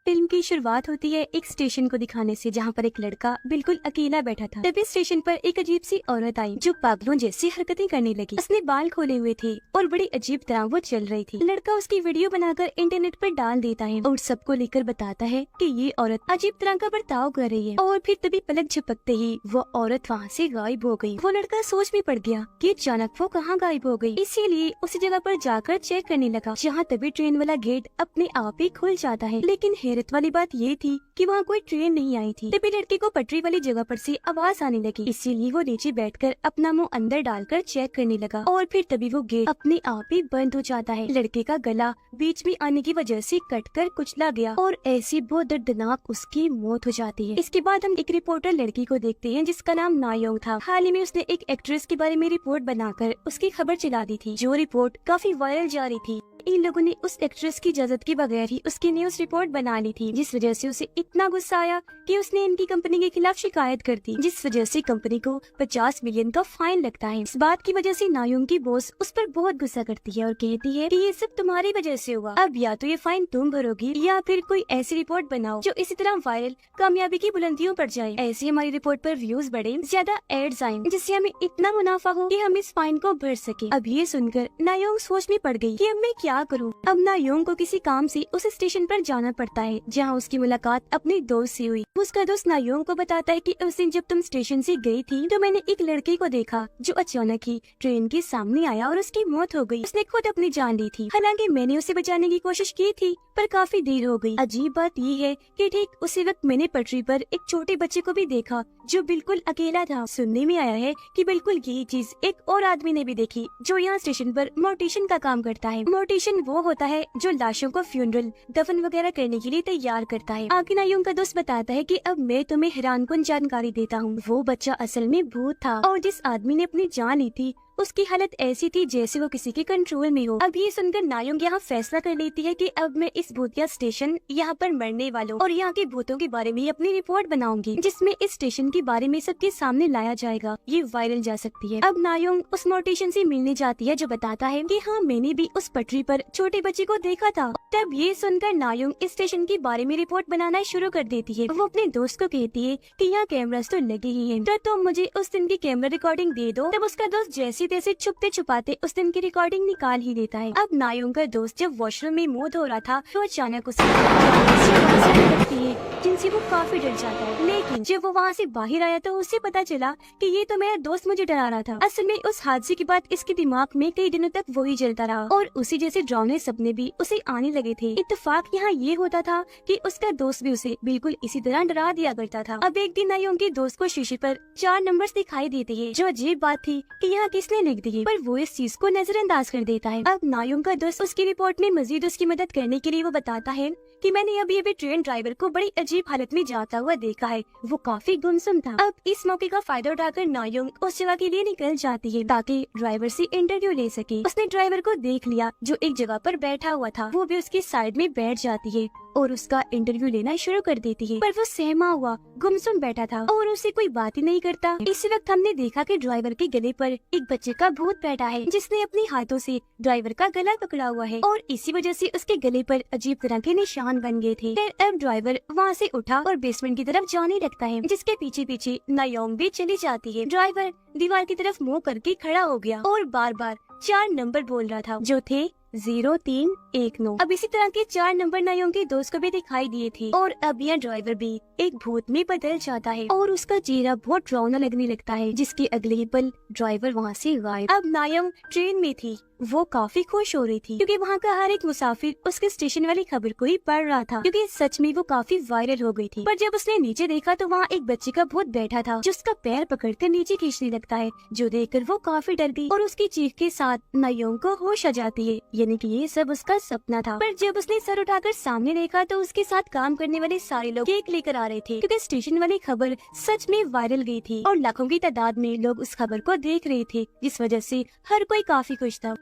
Film की शुरुआत होती है एक स्टेशन को दिखाने से, जहाँ पर एक लड़का बिल्कुल अकेला बैठा था। तभी स्टेशन पर एक अजीब सी औरत आई जो पागलों जैसी हरकतें करने लगी। उसने बाल खोले हुए थे और बड़ी अजीब तरह वो चल रही थी। लड़का उसकी वीडियो बनाकर इंटरनेट पर डाल देता है और सबको लेकर बताता है कि ये औरत अजीब तरह का बर्ताव कर रही है। और फिर तभी पलक झपकते ही वो औरत वहाँ से गायब हो गई। वो लड़का सोच में पड़ गया कि अचानक वो कहाँ गायब हो गई, इसीलिए उसी जगह पर जाकर चेक करने लगा, जहाँ तभी ट्रेन वाला गेट अपने आप ही खुल जाता है। लेकिन हैरत वाली बात ये थी कि वहाँ कोई ट्रेन नहीं आई थी। तभी लड़के को पटरी वाली जगह पर से आवाज आने लगी, इसीलिए वो नीचे बैठकर अपना मुंह अंदर डालकर चेक करने लगा। और फिर तभी वो गेट अपने आप ही बंद हो जाता है। लड़के का गला बीच में आने की वजह से कटकर कुचला गया और ऐसी बहुत दर्दनाक उसकी मौत हो जाती है। इसके बाद हम एक रिपोर्टर लड़की को देखते हैं जिसका नाम नायोंग था। हाल ही में उसने एक एक्ट्रेस के बारे में रिपोर्ट बनाकर उसकी खबर चला दी थी, जो रिपोर्ट काफी वायरल जा रही थी। इन लोगों ने उस एक्ट्रेस की इजाजत के बगैर ही उसकी न्यूज रिपोर्ट बना ली थी, जिस वजह से उसे इतना गुस्सा आया कि उसने इनकी कंपनी के खिलाफ शिकायत कर दी, जिस वजह से कंपनी को 50 मिलियन का फाइन लगता है। इस बात की वजह से नायोंग की बॉस उस पर बहुत गुस्सा करती है और कहती है कि ये सब तुम्हारी वजह से हुआ। अब या तो ये फाइन तुम भरोगी या फिर कोई ऐसी रिपोर्ट बनाओ जो इसी तरह वायरल कामयाबी की बुलंदियों पर जाए। ऐसे हमारी रिपोर्ट पर व्यूज बढ़े, ज्यादा एड्स आए, जिससे हमें इतना मुनाफा हो कि हम इस फाइन को भर सके। अब ये सुनकर नायोंग सोच में पड़ गई कि अब मैं क्या करूं। अब नायोंग को किसी काम से उस स्टेशन पर जाना पड़ता है, जहां उसकी मुलाकात अपने दोस्त से हुई। उसका दोस्त नायोंग को बताता है कि उस दिन जब तुम स्टेशन से गई थी तो मैंने एक लड़के को देखा जो अचानक ही ट्रेन के सामने आया और उसकी मौत हो गई। उसने खुद अपनी जान ली थी। हालांकि मैंने उसे बचाने की कोशिश की थी पर काफी देर हो गई। अजीब बात ये है कि ठीक उसी वक्त मैंने पटरी पर एक छोटे बच्चे को भी देखा जो बिल्कुल अकेला था। सुनने में आया है कि बिल्कुल यही चीज एक और आदमी ने भी देखी जो यहाँ स्टेशन पर मोर्टिशियन का काम करता है। मोर्टिशियन वो होता है जो लाशों को फ्यूनरल दफन वगैरह करने के लिए तैयार करता है। आगे नायोंग का दोस्त बताता है कि अब मैं तुम्हें हैरानकुन जानकारी देता हूँ। वो बच्चा असल में भूत था और जिस आदमी ने अपनी जान ली थी उसकी हालत ऐसी थी जैसे वो किसी के कंट्रोल में हो। अब ये सुनकर नायोंग यहाँ फैसला कर लेती है कि अब मैं इस भूतिया स्टेशन यहाँ पर मरने वालों और यहाँ के भूतों के बारे में अपनी रिपोर्ट बनाऊंगी, जिसमें इस स्टेशन के बारे में सबके सामने लाया जाएगा। ये वायरल जा सकती है। अब नायोंग उस मोर्टिशियन से मिलने जाती है जो बताता है कि हाँ मैंने भी उस पटरी पर छोटे बच्चे को देखा था। तब ये सुनकर नायोंग इस स्टेशन के बारे में रिपोर्ट बनाना शुरू कर देती है। वो अपने दोस्त को कहती है कि यहाँ कैमरास तो लगे ही हैं, तो तुम मुझे उस दिन की कैमरा रिकॉर्डिंग दे दो। तब उसका दोस्त जैसे तैसे छुपते छुपाते उस दिन की रिकॉर्डिंग निकाल ही देता है। अब नायोंग का दोस्त जब वॉशरूम में मुंह धो रहा था तो अचानक उसे लगती है जिनसे वो काफी डर जाता है। लेकिन जब वो वहाँ से बाहर आया तो उसे पता चला कि ये तो मेरा दोस्त मुझे डरा रहा था। असल में उस हादसे के बाद इसके दिमाग में कई दिनों तक वही चलता रहा और उसी जैसे डरावने सपने भी उसे आने लगे थे। इत्तेफाक यहाँ ये होता था कि उसका दोस्त भी उसे बिल्कुल इसी तरह डरा दिया करता था। अब एक दिन नायोंग के दोस्त को शीशे पर 4 नंबर्स दिखाई देते हैं। जो अजीब बात थी कि यहाँ किसने लिख दिए, पर वो इस चीज को नजरअंदाज कर देता है। अब नायोंग का दोस्त उसकी रिपोर्ट में मजीद उसकी मदद करने के लिए वो बताता है कि मैंने अभी ट्रेन ड्राइवर को बड़ी अजीब हालत में जाता हुआ देखा है। वो काफी गुमसुम था। अब इस मौके का फायदा उठाकर नायोंग उस जगह के लिए निकल जाती है ताकि ड्राइवर से इंटरव्यू ले सके। उसने ड्राइवर को देख लिया जो एक जगह पर बैठा हुआ था। वो भी उसकी साइड में बैठ जाती है और उसका इंटरव्यू लेना शुरू कर देती है। पर वो सहमा हुआ गुमसुम बैठा था और उसे कोई बात ही नहीं करता। इसी वक्त हमने देखा कि ड्राइवर के गले पर एक बच्चे का भूत बैठा है जिसने अपने हाथों से ड्राइवर का गला पकड़ा हुआ है और इसी वजह से उसके गले पर अजीब तरह के निशान बन गए थे। फिर अब ड्राइवर वहाँ से उठा और बेसमेंट की तरफ जाने लगता है, जिसके पीछे पीछे नायोंग भी चली जाती है। ड्राइवर दीवार की तरफ मुँह करके खड़ा हो गया और बार बार 4 नंबर बोल रहा था जो थे 0319। अब इसी तरह के 4 नंबर नायोंग के दोस्त को भी दिखाई दिए थे और अब यह ड्राइवर भी एक भूत में बदल जाता है और उसका चेहरा बहुत डरावना लगने लगता है, जिसके अगले ही पल ड्राइवर वहाँ से गायब। अब नायोंग ट्रेन में थी। वो काफी खुश हो रही थी क्योंकि वहाँ का हर एक मुसाफिर उसके स्टेशन वाली खबर को ही पढ़ रहा था, क्योंकि सच में वो काफी वायरल हो गई थी। पर जब उसने नीचे देखा तो वहाँ एक बच्चे का भूत बैठा था जो उसका पैर पकड़कर नीचे खींचने लगता है, जो देखकर वो काफी डर गई और उसकी चीख के साथ नायोंग को होश आ जाती है, यानी कि ये सब उसका सपना था। पर जब उसने सर उठाकर सामने देखा तो उसके साथ काम करने वाले सारे लोग केक लेकर आ रहे थे, क्योंकि स्टेशन वाली खबर सच में वायरल गई थी और लाखों की तादाद में लोग उस खबर को देख रहे थे, जिस वजह से हर कोई काफी खुश था।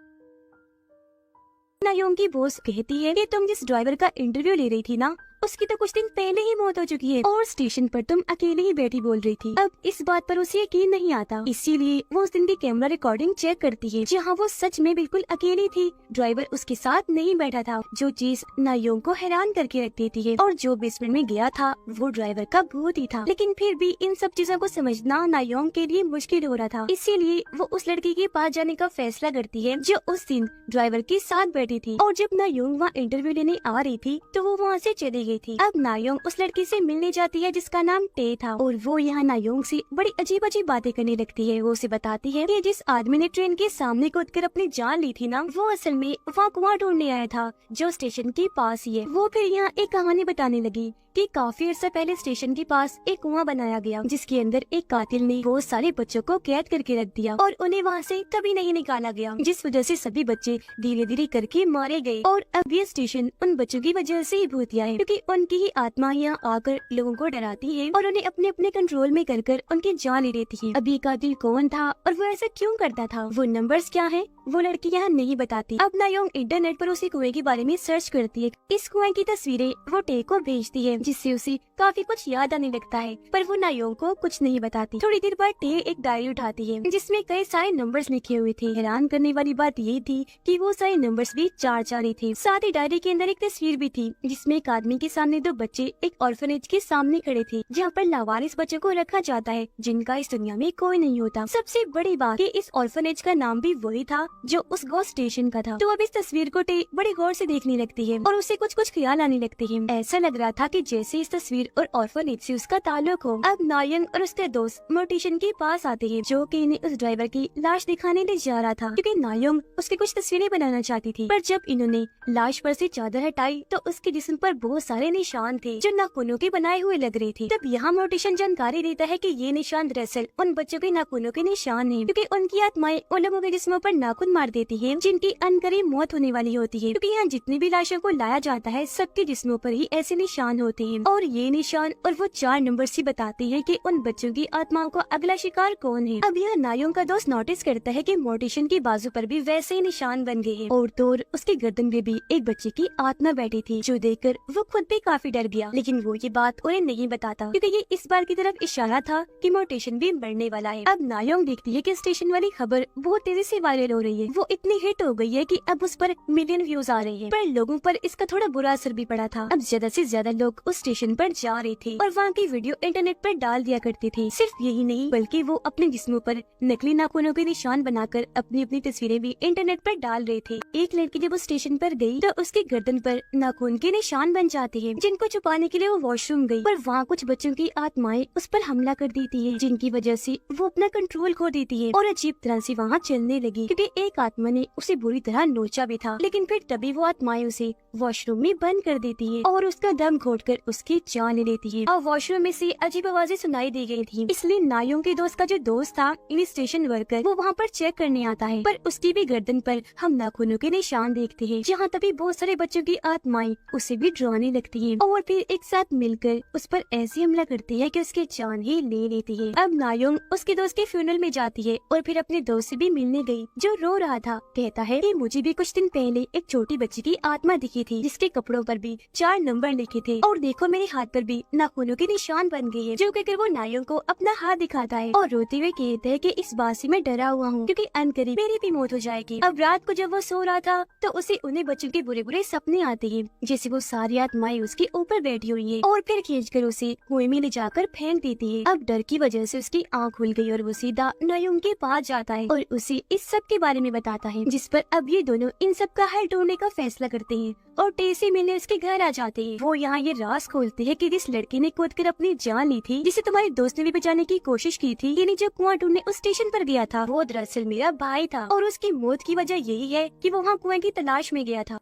नायोंग की बॉस कहती है कि तुम जिस ड्राइवर का इंटरव्यू ले रही थी ना, उसकी तो कुछ दिन पहले ही मौत हो चुकी है और स्टेशन पर तुम अकेले ही बैठी बोल रही थी। अब इस बात पर उसे यकीन नहीं आता, इसीलिए वो उस दिन की कैमरा रिकॉर्डिंग चेक करती है जहाँ वो सच में बिल्कुल अकेली थी। ड्राइवर उसके साथ नहीं बैठा था, जो चीज नायोंग को हैरान करके रख देती है। और जो बेसमेंट में गया था वो ड्राइवर का भूत ही था। लेकिन फिर भी इन सब चीजों को समझना नायोंग के लिए मुश्किल हो रहा था, इसीलिए वो उस लड़की के पास जाने का फैसला करती है जो उस दिन ड्राइवर के साथ बैठी थी। और जब नायोंग वहाँ इंटरव्यू लेने आ रही थी तो वो वहाँ से चली गई थी। अब नायोंग उस लड़की से मिलने जाती है जिसका नाम टे था, और वो यहाँ नायोंग से बड़ी अजीब अजीब बातें करने लगती है। वो उसे बताती है कि जिस आदमी ने ट्रेन के सामने कूदकर अपनी जान ली थी ना, वो असल में वहाँ कुआं ढूंढने आया था जो स्टेशन के पास ही है। वो फिर यहाँ एक कहानी बताने लगी कि काफी अर्सा पहले स्टेशन के पास एक कुआं बनाया गया जिसके अंदर एक कातिल ने बहुत सारे बच्चों को कैद करके रख दिया और उन्हें वहाँ से कभी नहीं निकाला गया, जिस वजह से सभी बच्चे धीरे धीरे करके मारे गए। और अब ये स्टेशन उन बच्चों की वजह से ही भूतिया है, क्योंकि उनकी ही आत्मा यहाँ आकर लोगों को डराती है और उन्हें अपने अपने कंट्रोल में कर उनकी जान ले लेती है। अब ये कातिल कौन था और वो ऐसा क्यों करता था, वो नंबर्स क्या है, वो लड़की यहाँ नहीं बताती। अब नायोंग इंटरनेट पर उसी कुएं के बारे में सर्च करती है। इस कुएं की तस्वीरें वो टे को भेजती है जिससे उसे काफी कुछ याद आने लगता है, पर वो नायोंग को कुछ नहीं बताती। थोड़ी देर बाद टे एक डायरी उठाती है जिसमें कई सारे नंबर्स लिखे हुए थे। हैरान करने वाली बात ये थी कि वो सारे नंबर्स भी 4 ही थे। साथ ही डायरी के अंदर एक तस्वीर भी थी जिसमें एक आदमी के सामने 2 बच्चे एक ऑर्फनेज के सामने खड़े थे जहाँ पर लावारिस बच्चों को रखा जाता है जिनका इस दुनिया में कोई नहीं होता। सबसे बड़ी बात कि इस ऑर्फनेज का नाम भी वही था जो उस गॉस स्टेशन का था। तो अब इस तस्वीर को टे बड़े गौर से देखने लगती है और उसे कुछ कुछ ख्याल आने लगते हैं। ऐसा लग रहा था कि जैसे इस तस्वीर और ऑर्फनेज से उसका ताल्लुक हो। अब नायोंग और उसके दोस्त मोर्टिशन के पास आते हैं जो कि इन्हें उस ड्राइवर की लाश दिखाने ले जा रहा था, क्योंकि नायोंग उसकी कुछ तस्वीरें बनाना चाहती थी। पर जब इन्होंने लाश पर से चादर हटाई तो उसके जिस्म पर बहुत सारे निशान थे जो नाखूनों के बनाए हुए लग रहे थे। तब यहाँ मोर्टिशन जानकारी देता है कि ये निशान दरअसल उन बच्चों के नाखूनों के निशान है, क्योंकि उनकी आत्माएं उन लोगों के जिस्मों पर नाखून मार देती है जिनकी अनकरीब मौत होने वाली होती है। क्योंकि यहाँ जितनी भी लाशों को लाया जाता है सबके जिस्मों पर ही ऐसे निशान होते हैं, और ये निशान और वो 4 नंबर ही बताते हैं कि उन बच्चों की आत्माओं का अगला शिकार कौन है। अब यहाँ नायोंग का दोस्त नोटिस करता है कि मोर्टिशन की बाजू पर भी वैसे ही निशान बन गए हैं, और तो उसके गर्दन में भी एक बच्चे की आत्मा बैठी थी जो देखकर वो खुद भी काफी डर गया। लेकिन वो ये बात उन्हें नहीं बताता क्योंकि ये इस बार की तरफ इशारा था कि मोर्टिशन भी मरने वाला है। अब नायोंग देखती है कि स्टेशन वाली खबर बहुत तेजी से वायरल हो रही है। वो इतनी हिट हो गई है कि अब उस पर मिलियन व्यूज आ रहे हैं, पर लोगों पर इसका थोड़ा बुरा असर भी पड़ा था। अब ज्यादा से ज्यादा लोग उस स्टेशन पर जा रहे थे और वहाँ की वीडियो इंटरनेट पर डाल दिया करते थे। सिर्फ यही नहीं बल्कि वो अपने जिस्मों पर नकली नाखूनों के निशान बनाकर अपनी अपनी तस्वीरें भी इंटरनेट पर डाल रहे थे। एक लड़की जब उस स्टेशन पर गई तो उसके गर्दन पर नाखून के निशान बन जाते हैं जिनको छुपाने के लिए वो वॉशरूम गई, पर वहाँ कुछ बच्चों की आत्माएं उस पर हमला कर देती है जिनकी वजह से वो अपना कंट्रोल खो देती है और अजीब तरह से वहाँ चलने लगी, क्योंकि एक आत्मा ने उसे बुरी तरह नोचा भी था। लेकिन फिर तभी वो आत्माएं उसे वॉशरूम में बंद कर देती है और उसका दम घोटकर उसकी जान ले लेती है। और वॉशरूम में से अजीब आवाजें सुनाई दी गई थी, इसलिए नायोंग के दोस्त का जो दोस्त था इन स्टेशन वर्कर, वो वहाँ पर चेक करने आता है, पर उसकी भी गर्दन पर हम नाखूनों के निशान देखते हैं। जहाँ तभी बहुत सारे बच्चों की आत्माएं उसे भी डराने लगती है और फिर एक साथ मिलकर उस पर ऐसे हमला करती है कि उसकी जान ही ले लेती है। अब नायोंग उसके दोस्त के फ्यूनरल में जाती है और फिर अपने दोस्त से भी मिलने गई जो रो रहा था। कहता है कि मुझे भी कुछ दिन पहले एक छोटी बच्ची की आत्मा दिखी थी जिसके कपड़ों पर भी 4 नंबर लिखे थे, और देखो मेरे हाथ पर भी नाखूनों के निशान बन गए हैं। जो कहकर वो नायोंग को अपना हाथ दिखाता है और रोते हुए कहते हैं कि इस बात से मैं डरा हुआ हूँ क्योंकि अनकरीब मेरी भी मौत हो जाएगी। अब रात को जब वो सो रहा था तो उसे उन्हें बच्चों के बुरे बुरे सपने आते हैं, जैसे वो सारी आत्माएं उसके ऊपर बैठी हुई है और फिर खींचकर उसे कुएं में ले जाकर फेंक देती है। अब डर की वजह से उसकी आँख खुल गई और वो सीधा नायोंग के पास जाता है और उसे इस सब के बारे में बताता है, जिस पर अब ये दोनों इन सब का हल ढूंढने का फैसला करते हैं और टे से मिलने उसके घर आ जाते हैं। वो यहाँ ये राज खोलते हैं कि जिस लड़के ने कूदकर अपनी जान ली थी, जिसे तुम्हारे दोस्त ने भी बचाने की कोशिश की थी, यानी जब कुआं ढूंढने उस स्टेशन पर गया था, वो दरअसल मेरा भाई था और उसकी मौत की वजह यही है कि वो वहाँ कुएं की तलाश में गया था।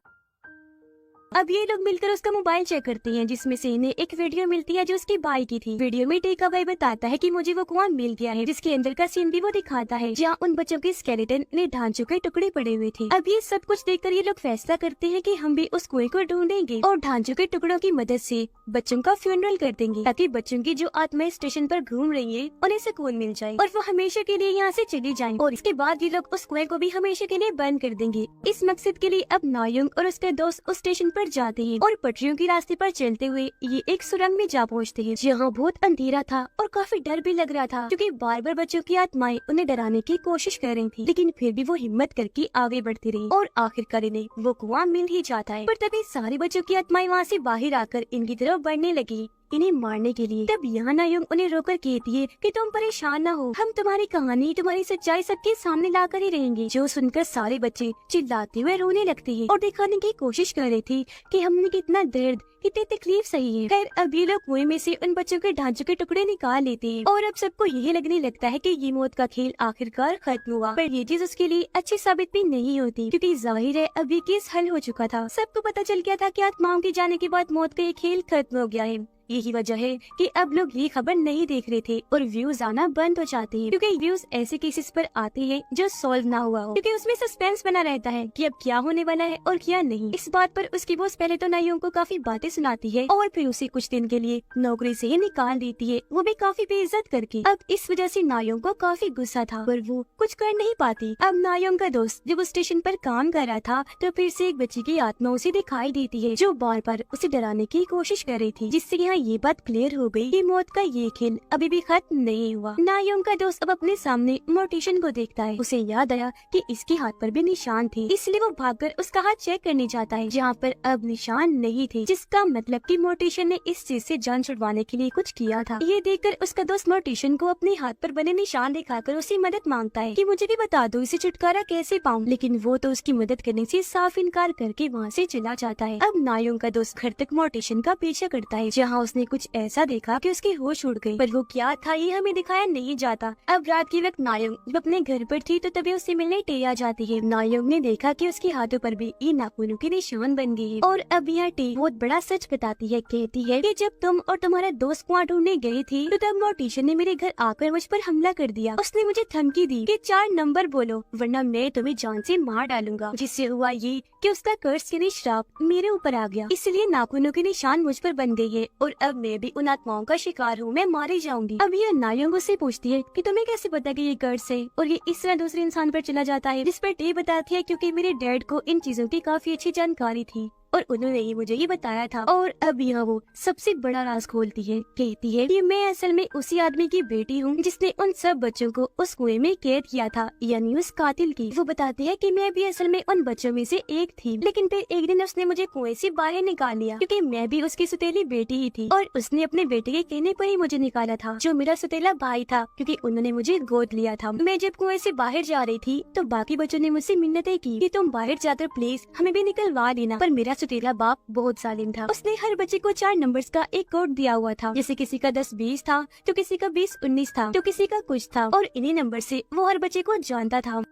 अब ये लोग मिलकर उसका मोबाइल चेक करते हैं जिसमें से इन्हें एक वीडियो मिलती है जो उसकी भाई की थी। वीडियो में टे का भाई बताता है कि मुझे वो कुआं मिल गया है, जिसके अंदर का सीन भी वो दिखाता है जहाँ उन बच्चों के स्केलेटन ने ढांचों के टुकड़े पड़े हुए थे। अब ये सब कुछ देखकर ये लोग फैसला करते हैं कि हम भी उस कुएं को ढूंढेंगे और ढांचों के टुकड़ों की मदद से बच्चों का फ्यूनरल कर देंगे ताकि बच्चों की जो आत्माएं स्टेशन पर घूम रही है उन्हें सुकून मिल जाए और वो हमेशा के लिए यहाँ से चली जाएं। और इसके बाद ये लोग उस कुएं को भी हमेशा के लिए बंद कर देंगे। इस मकसद के लिए अब नायोंग और उसके दोस्त उस स्टेशन पर बढ़ जाते हैं और पटरियों के रास्ते पर चलते हुए ये एक सुरंग में जा पहुँचते हैं, जहाँ बहुत अंधेरा था और काफी डर भी लग रहा था, क्योंकि बार बार बच्चों की आत्माएं उन्हें डराने की कोशिश कर रही थी। लेकिन फिर भी वो हिम्मत करके आगे बढ़ती रही और आखिरकार इन्हें वो कुआं मिल ही जाता है। पर तभी सारे बच्चों की आत्माएं वहाँ से बाहर आकर इनकी तरफ बढ़ने लगी, इन्हें मारने के लिए। तब यहाँ नायोंग उन्हें रोकर कहती है कि तुम परेशान न हो, हम तुम्हारी कहानी, तुम्हारी सच्चाई सबके सामने लाकर ही रहेंगे। जो सुनकर सारे बच्चे चिल्लाते हुए रोने लगते हैं और दिखाने की कोशिश कर रहे थे कि हमने कितना दर्द, कितनी तकलीफ सही है। खैर अब ये लोग कुएं में से उन बच्चों के ढांचों के टुकड़े निकाल लेते हैं और अब सबको यही लगने लगता है कि ये मौत का खेल आखिरकार खत्म हुआ। पर ये चीज उसके लिए अच्छी साबित भी नहीं होती, क्योंकि जाहिर है अब ये केस हल हो चुका था। सबको पता चल गया था कि आत्माओं के जाने के बाद मौत का ये खेल खत्म हो गया है। यही वजह है कि अब लोग ये खबर नहीं देख रहे थे और व्यूज आना बंद हो जाते हैं, क्योंकि व्यूज ऐसे केसेस पर आते हैं जो सॉल्व ना हुआ हो, क्योंकि उसमें सस्पेंस बना रहता है कि अब क्या होने वाला है और क्या नहीं। इस बात पर उसकी बॉस पहले तो नाइयों को काफी बातें सुनाती है और फिर उसे कुछ दिन के लिए नौकरी से निकाल देती है, वो भी काफी बेइज्जत करके। अब इस वजह से नायों को काफी गुस्सा था, पर वो कुछ कर नहीं पाती। अब नायों का दोस्त जब उस स्टेशन पर काम कर रहा था तो फिर से एक बच्ची की आत्मा उसे दिखाई देती है, जो बार बार उसे डराने की कोशिश कर रही थी, जिससे यहाँ ये बात क्लियर हो गई कि मौत का ये खेल अभी भी खत्म नहीं हुआ। नायोंग का दोस्त अब अपने सामने मोर्टिशन को देखता है। उसे याद आया कि इसके हाथ पर भी निशान थे, इसलिए वो भागकर उसका हाथ चेक करने जाता है, जहाँ पर अब निशान नहीं थे, जिसका मतलब कि मोर्टिशन ने इस चीज से जान छुड़वाने के लिए कुछ किया था। ये देखकर उसका दोस्त मोर्टिशन को अपने हाथ पर बने निशान दिखाकर उससे मदद मांगता है कि मुझे भी बता दो इसे छुटकारा कैसे पाऊँ, लेकिन वो तो उसकी मदद करने से साफ इनकार करके वहाँ से चला जाता है। अब नायोंग का दोस्त घर तक मोर्टिशन का पीछा करता है, जहाँ उसने कुछ ऐसा देखा कि उसके होश उड़ गए, पर वो क्या था ये हमें दिखाया नहीं जाता। अब रात के वक्त नायोंग जब अपने घर पर थी तो तभी उससे मिलने टे आ जाती है। नायोंग ने देखा कि उसके हाथों पर भी ये नाखूनों के निशान बन गए हैं और अब यह टे बहुत बड़ा सच बताती है। कहती है कि जब तुम और तुम्हारा दोस्त कुआं ढूंढने गए थे तो तब मोर्टिशन ने मेरे घर आकर मुझ पर हमला कर दिया। उसने मुझे धमकी दी कि 4 नंबर बोलो वरना मैं तुम्हें जान से मार डालूंगा, जिससे हुआ ये कि उसका कर्ज यानी श्राप मेरे ऊपर आ गया, इसलिए नाखूनों के निशान मुझ पर बन गई है और अब मैं भी उन आत्माओं का शिकार हूँ, मैं मारी जाऊंगी। अब ये नायोंग से पूछती है कि तुम्हें कैसे पता कि ये कर्ज है, और ये इस तरह दूसरे इंसान पर चला जाता है, जिस पर टे बताती है क्योंकि मेरे डैड को इन चीजों की काफी अच्छी जानकारी थी और उन्होंने ही मुझे ये बताया था। और अब यहाँ वो सबसे बड़ा राज खोलती है। कहती है कि मैं असल में उसी आदमी की बेटी हूँ जिसने उन सब बच्चों को उस कुएं में कैद किया था, यानी उस कातिल की। वो बताते हैं कि मैं भी असल में उन बच्चों में से एक थी, लेकिन फिर एक दिन उसने मुझे कुएं से बाहर निकाल लिया, क्योंकि मैं भी उसकी सुतेली बेटी ही थी और उसने अपने बेटे के कहने पर ही मुझे निकाला था, जो मेरा सुतेला भाई था, क्योंकि उन्होंने मुझे गोद लिया था। मैं जब कुएं से बाहर जा रही थी तो बाकी बच्चों ने मुझसे मिन्नतें की कि तुम बाहर जाकर प्लीज हमें भी निकलवा लेना, पर मेरा सुतेला बाप बहुत जालिम था। उसने हर बच्चे को 4 नंबर्स का एक कोड दिया हुआ था, जैसे किसी का 10-20 था तो किसी का 20-19 था तो किसी का कुछ था, और इन्हीं नंबर से वो हर बच्चे को जानता था।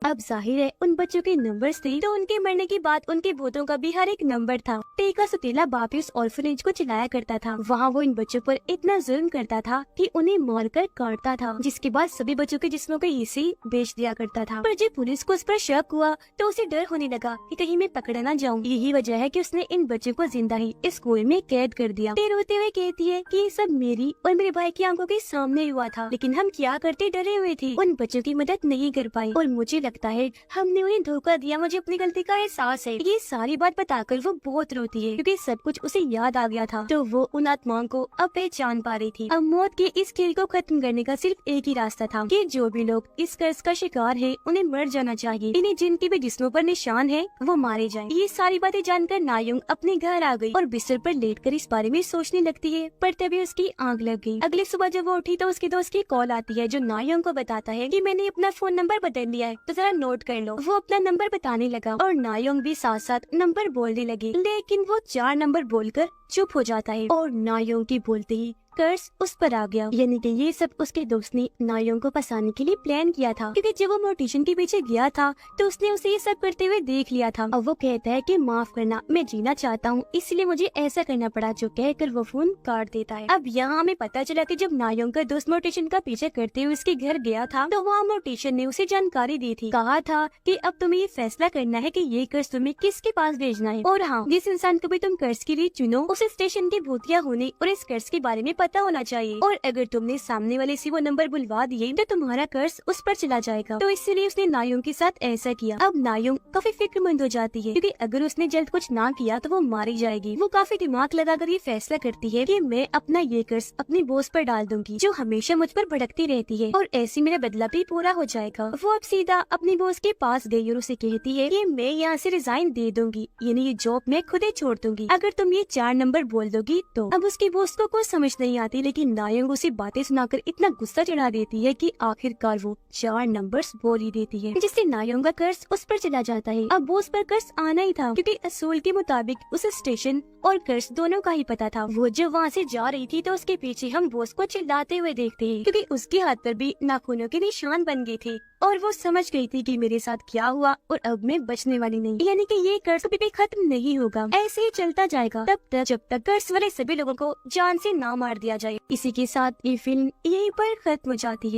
अब जाहिर है उन बच्चों के नंबर्स थे तो उनके मरने के बाद उनके भूतों का भी हर एक नंबर था। टे का सुतीला बाप उस ऑर्फनेज को चलाया करता था। वहाँ वो इन बच्चों पर इतना जुल्म करता था कि उन्हें मारकर काटता था, जिसके बाद सभी बच्चों के जिस्मों के हिस्से बेच दिया करता था। पर जब पुलिस को उस पर शक हुआ तो उसे डर होने लगा कि कहीं मैं पकड़ा न जाऊँ। यही वजह है कि उसने इन बच्चों को जिंदा ही इस कुएं में कैद कर दिया। टे रोते हुए कहती है कि ये सब मेरी और मेरे भाई की आंखों के सामने हुआ था, लेकिन हम क्या करते डरे हुए थे, उन बच्चों की मदद नहीं कर पाए और मुझे लगता है हमने उन्हें धोखा दिया, मुझे अपनी गलती का एहसास है। ये सारी बात बताकर वो बहुत रोती है क्योंकि सब कुछ उसे याद आ गया था, तो वो उन आत्माओं को अब पहचान पा रही थी। अब मौत के इस खेल को खत्म करने का सिर्फ एक ही रास्ता था कि जो भी लोग इस कर्ज का शिकार है उन्हें मर जाना चाहिए, इन्हें जिनके भी जिस्मों पर निशान है वो मारे जाएं। ये सारी बातें जानकर नायोंग अपने घर आ गई और बिस्तर पर लेटकर इस बारे में सोचने लगती है, पर तभी उसकी आंख लग गई। अगली सुबह जब वो उठी तो उसके दोस्त की कॉल आती है, जो नायोंग को बताता है कि मैंने अपना फोन नंबर बदल लिया है, तो जरा नोट कर लो। वो अपना नंबर बताने लगा और नायोंग भी साथ साथ नंबर बोलने लगी, लेकिन वो 4 नंबर बोलकर चुप हो जाता है और नायोंग की बोलते ही कर्ज उस पर आ गया। यानी कि ये सब उसके दोस्त ने नायोंग को फंसाने के लिए प्लान किया था, क्योंकि जब वो मोर्टिशन के पीछे गया था तो उसने उसे ये सब करते हुए देख लिया था। अब वो कहता है कि माफ करना, मैं जीना चाहता हूँ, इसलिए मुझे ऐसा करना पड़ा, जो कहकर वो फोन काट देता है। अब यहाँ हमें पता चला कि जब नायोंग का दोस्त मोर्टिशन का पीछे करते हुए उसके घर गया था तो वहाँ मोर्टिशन ने उसे जानकारी दी थी, कहा था कि अब तुम्हें ये फैसला करना है कि ये कर्ज तुम्हें किसके पास भेजना है, और हाँ, जिस इंसान को भी तुम कर्ज के लिए चुनो उसे स्टेशन के भूतिया होने और इस कर्ज के बारे में पता होना चाहिए, और अगर तुमने सामने वाले से वो नंबर बुलवा दिए तो तुम्हारा कर्ज उस पर चला जाएगा। तो इसलिए उसने नायोंग के साथ ऐसा किया। अब नायोंग काफी फिक्रमंद हो जाती है, क्योंकि अगर उसने जल्द कुछ ना किया तो वो मारी जाएगी। वो काफी दिमाग लगाकर ये फैसला करती है कि मैं अपना ये कर्ज अपनी बॉस पर डाल दूंगी, जो हमेशा मुझ पर भड़कती रहती है, और ऐसे मेरा बदला भी पूरा हो जाएगा। वो अब सीधा अपनी बॉस के पास गई और उसे कहती है कि मैं यहाँ से रिजाइन दे दूंगी, यानी ये जॉब मैं खुद ही छोड़ दूंगी अगर तुम ये 4 नंबर बोल दोगी तो। अब उसकी बॉस को कुछ समझ नहीं आती, लेकिन नायोंग उसे बातें सुनाकर इतना गुस्सा चढ़ा देती है कि आखिरकार वो 4 नंबर्स बोल ही देती है, जिससे नायोंग का कर्ज उस पर चला जाता है। अब बॉस पर कर्ज आना ही था, क्योंकि असूल के मुताबिक उस स्टेशन और कर्ज दोनों का ही पता था। वो जब वहाँ से जा रही थी तो उसके पीछे हम बॉस को चिल्लाते हुए देखते हैं, क्योंकि उसके हाथ पर भी नाखूनों के निशान बन गए थे, और वो समझ गई थी कि मेरे साथ क्या हुआ और अब मैं बचने वाली नहीं, यानी कि ये कर्ज कभी भी खत्म नहीं होगा। ऐसे ही चलता जाएगा तब तक जब तक कर्ज वाले सभी लोगों को जान से ना मार दिया जाए। इसी के साथ ये फिल्म यहीं पर खत्म हो जाती है।